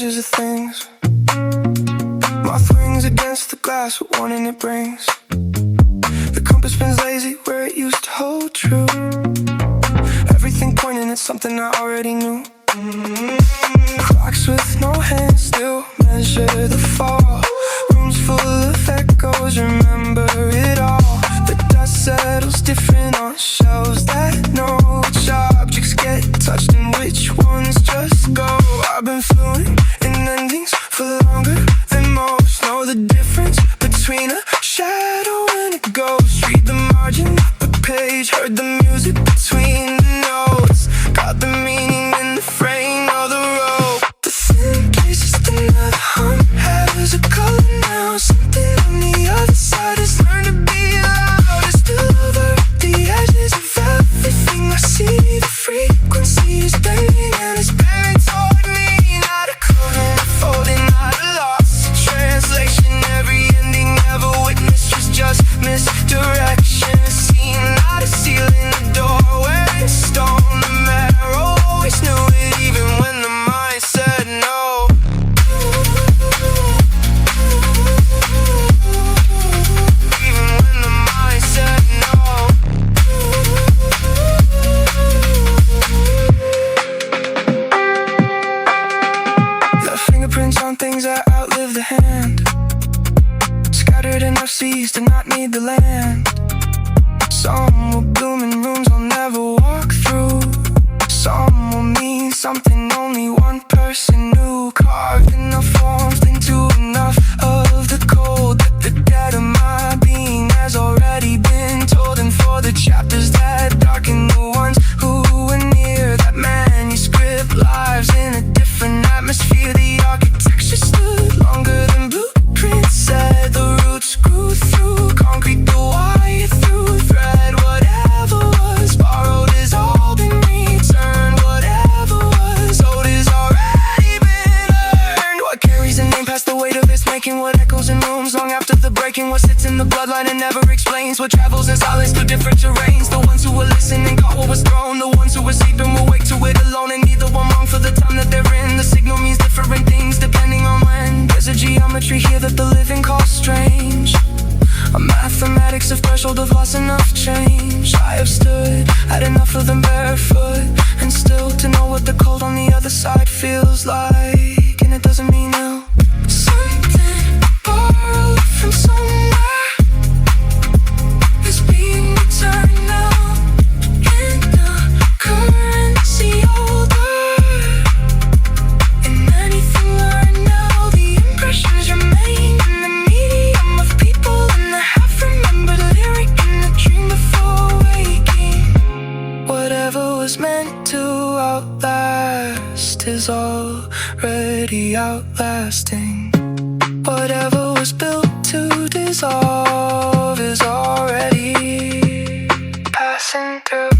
edges of things. Moth wings against the glass, what warning it brings. The compass spins lazy where it used to hold true. Everything pointing at something I already knew. Clocks with no hands still measure the fall. Rooms full of echoes, remember it all. The dust settles different on shelves that know which objects get touched and which ones just go. I've been fluent in endings for longer than most. Know the difference between a shadow and a ghost. Read the margin of the page, heard the music between the notes. Got the meaning in the frame of the rope. The thin case is just another hum, has a color now. Something on the other side has learned to be loud. It's still over the edges of everything I see. The frequency is bending and it's bending toward me. Not a code unfolding, not a lost translation. Every ending ever witnessed was just misdirection. A scene, not a ceiling, a doorway, stone, the marrow. Always knew it even when the mind said no. Even when the mind said no. Left fingerprints on things that outlive the hand. Scattered enough seas to not need the land. Some will bloom in rooms I'll never walk through. Some will mean something only one person knew. Carved enough warmth into enough of the cold that the dead of my being has already been told. And for the chapters that darken the ones who were near, that manuscript lives in a different atmosphere. The architecture stood longer than blueprints said. The roots grew through concrete, the wire through thread. Whatever was borrowed has all been returned. Whatever was owed has already been earned. What carries a name past the weight of its making? What echoes in rooms long after the breaking? What sits in the bloodline and never explains? What travels in silence through different terrains? The ones who were listening caught what was thrown. The ones who were sleeping will wake to it alone. And neither one wrong for the time that they're in. The signal means different things depending on when. There's a geometry here that the living call strange. A mathematics of threshold of loss, enough change. I have stood, had enough of them barefoot, and still to know what the cold on the other side feels like. And it doesn't mean ill. Something borrowed from somewhere is being returned now in a currency older. And anything learned now, the impressions remain in the medium of people and the half-remembered lyric in the dream before waking. Whatever was meant to outlast is already outlasting. Whatever was built to dissolve is already passing through.